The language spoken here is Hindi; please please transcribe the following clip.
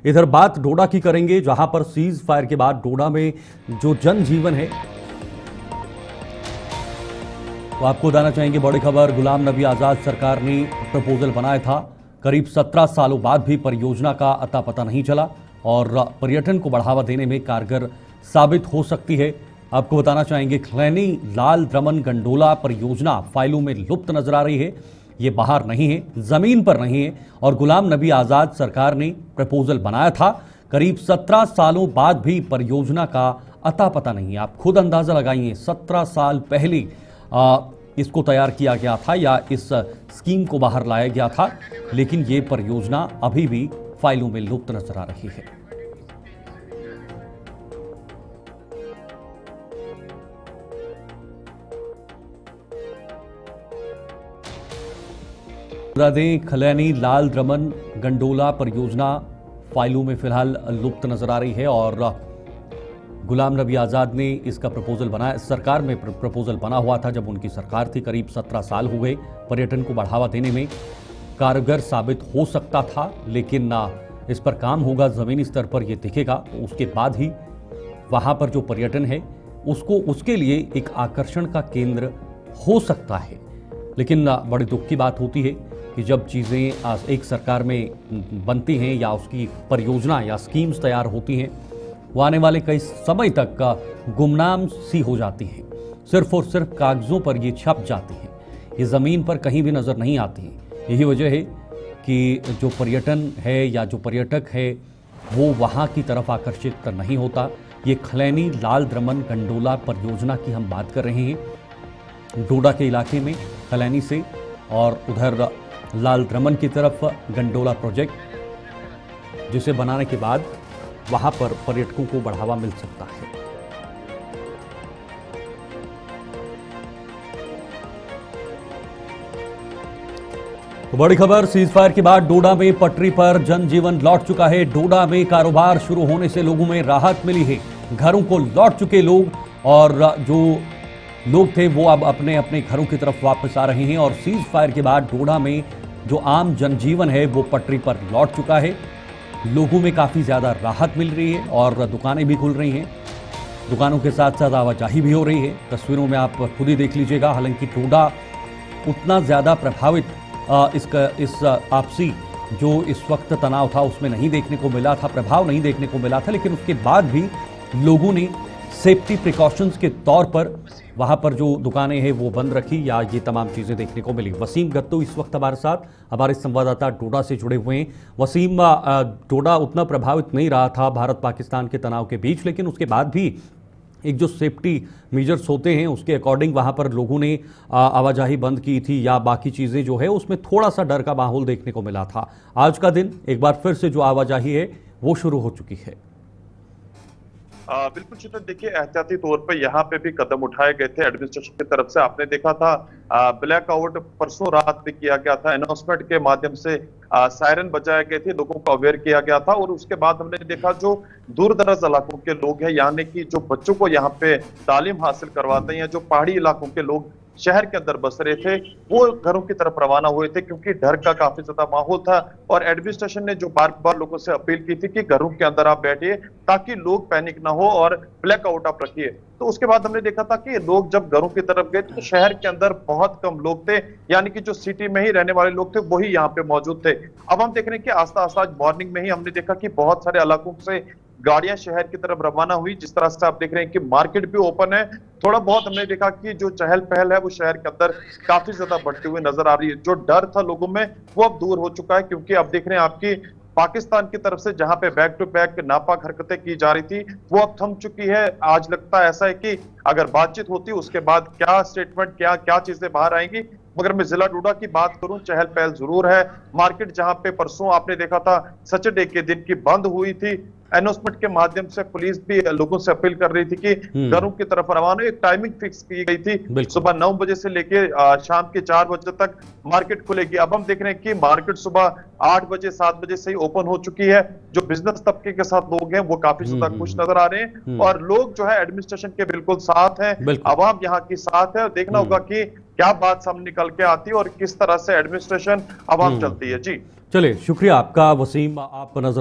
इधर बात डोडा की करेंगे, जहां पर सीज फायर के बाद डोडा में जो जनजीवन है वो आपको बताना चाहेंगे। बड़ी खबर, गुलाम नबी आजाद सरकार ने प्रपोजल बनाया था, करीब 17 सालों बाद भी परियोजना का अता पता नहीं चला और पर्यटन को बढ़ावा देने में कारगर साबित हो सकती है। आपको बताना चाहेंगे खलैनी लाल द्रमन गंडोला परियोजना फाइलों में लुप्त नजर आ रही है। ये बाहर नहीं है, जमीन पर नहीं है और गुलाम नबी आजाद सरकार ने प्रपोजल बनाया था, करीब 17 सालों बाद भी परियोजना का अता पता नहीं है। आप खुद अंदाजा लगाइए, 17 साल पहले इसको तैयार किया गया था या इस स्कीम को बाहर लाया गया था, लेकिन ये परियोजना अभी भी फाइलों में लुप्त नजर आ रही है। बता दें, खलैनी लाल द्रमन गंडोला परियोजना फाइलों में फिलहाल लुप्त नजर आ रही है और गुलाम नबी आजाद ने इसका प्रपोजल बनाया। सरकार में प्रपोजल बना हुआ था जब उनकी सरकार थी, करीब 17 साल हो गए। पर्यटन को बढ़ावा देने में कारगर साबित हो सकता था, लेकिन इस पर काम होगा, जमीनी स्तर पर यह दिखेगा, उसके बाद ही वहां पर जो पर्यटन है उसके लिए एक आकर्षण का केंद्र हो सकता है। लेकिन बड़ी दुख की बात होती है कि जब चीज़ें एक सरकार में बनती हैं या उसकी परियोजना या स्कीम्स तैयार होती हैं, वो आने वाले कई समय तक गुमनाम सी हो जाती हैं, सिर्फ और सिर्फ कागज़ों पर ये छप जाती हैं, ये ज़मीन पर कहीं भी नज़र नहीं आती हैं। यही वजह है कि जो पर्यटन है या जो पर्यटक है वो वहाँ की तरफ आकर्षित नहीं होता। ये खलैनी लाल द्रमन गंडोला परियोजना की हम बात कर रहे हैं, डोडा के इलाके में खलैनी से और उधर लाल द्रमन की तरफ गंडोला प्रोजेक्ट, जिसे बनाने के बाद वहां पर पर्यटकों को बढ़ावा मिल सकता है। तो बड़ी खबर, सीज फायर के बाद डोडा में पटरी पर जनजीवन लौट चुका है। डोडा में कारोबार शुरू होने से लोगों में राहत मिली है। घरों को लौट चुके लोग और जो लोग थे वो अब अपने अपने घरों की तरफ वापस आ रहे हैं और सीज फायर के बाद डोडा में जो आम जनजीवन है वो पटरी पर लौट चुका है। लोगों में काफ़ी ज़्यादा राहत मिल रही है और दुकानें भी खुल रही हैं, दुकानों के साथ साथ आवाजाही भी हो रही है। तस्वीरों में आप खुद ही देख लीजिएगा। हालांकि डोडा उतना ज़्यादा प्रभावित इस आपसी जो इस वक्त तनाव था उसमें नहीं देखने को मिला था, प्रभाव नहीं देखने को मिला था, लेकिन उसके बाद भी लोगों ने सेफ्टी प्रिकॉशंस के तौर पर वहां पर जो दुकानें हैं वो बंद रखी या ये तमाम चीज़ें देखने को मिली। वसीम गत्तू इस वक्त हमारे साथ, हमारे संवाददाता डोडा से जुड़े हुए हैं। वसीम, डोडा उतना प्रभावित नहीं रहा था भारत पाकिस्तान के तनाव के बीच, लेकिन उसके बाद भी एक जो सेफ्टी मेजर्स होते हैं उसके अकॉर्डिंग वहाँ पर लोगों ने आवाजाही बंद की थी या बाकी चीज़ें जो है उसमें थोड़ा सा डर का माहौल देखने को मिला था। आज का दिन एक बार फिर से जो आवाजाही है वो शुरू हो चुकी है। बिल्कुल चित्र, देखिए एहतियाती तौर पे यहाँ पे भी कदम उठाए गए थे एडमिनिस्ट्रेशन की तरफ से। आपने देखा था ब्लैकआउट परसों रात भी किया गया था, अनाउंसमेंट के माध्यम से सायरन बजाए गए थे, लोगों को अवेयर किया गया था। और उसके बाद हमने देखा जो दूर दराज इलाकों के लोग हैं, यानी कि जो बच्चों को यहाँ पे तालीम हासिल करवाते हैं, जो पहाड़ी इलाकों के लोग शहर के अंदर बस रहे थे, वो घरों की तरफ रवाना हुए थे क्योंकि डर का काफी ज्यादा माहौल था। और एडमिनिस्ट्रेशन ने जो बार बार लोगों से अपील की थी कि घरों के अंदर आप बैठिए ताकि लोग पैनिक ना हो और ब्लैकआउट आप रखिए। तो उसके बाद हमने देखा था कि लोग जब घरों की तरफ गए तो शहर के अंदर बहुत कम लोग थे, यानी कि जो सिटी में ही रहने वाले लोग थे वही यहाँ पे मौजूद थे। अब हम देख रहे हैं कि आस्ता आस्ता आज मॉर्निंग में ही हमने देखा कि बहुत सारे इलाकों से गाड़ियां शहर की तरफ रवाना हुई। जिस तरह से आप देख रहे हैं कि मार्केट भी ओपन है, थोड़ा बहुत हमने देखा कि जो चहल पहल है वो शहर के अंदर काफी ज्यादा बढ़ती हुई नजर आ रही है। जो डर था लोगों में वो अब दूर हो चुका है, क्योंकि अब देख रहे हैं आपकी पाकिस्तान की तरफ से जहां पे बैक टू बैक नापाक हरकतें की जा रही थी वो अब थम चुकी है। आज लगता है ऐसा है कि अगर बातचीत होती उसके बाद क्या स्टेटमेंट, क्या क्या चीजें बाहर आएंगी। मगर मैं जिला डोडा की बात करूं, चहल पहल जरूर है। मार्केट जहां पे परसों आपने देखा था सैटरडे के दिन की बंद हुई थी, अनाउंसमेंट के माध्यम से पुलिस भी लोगों से अपील कर रही थी कि घरों की तरफ रवाना। एक टाइमिंग फिक्स की गई थी, सुबह 9 बजे से लेके शाम के 4 बजे तक मार्केट खुलेगी। अब हम देख रहे हैं कि मार्केट सुबह 8 बजे 7 बजे से ही ओपन हो चुकी है। जो बिजनेस तबके के साथ लोग हैं वो काफी ज्यादा खुश नजर आ रहे हैं और लोग जो है एडमिनिस्ट्रेशन के बिल्कुल साथ हैं, आवाम यहाँ की साथ है। देखना होगा कि क्या बात सामने निकल के आती है और किस तरह से एडमिनिस्ट्रेशन आवाम चलती है। जी चलिए, शुक्रिया आपका वसीम। आप नजर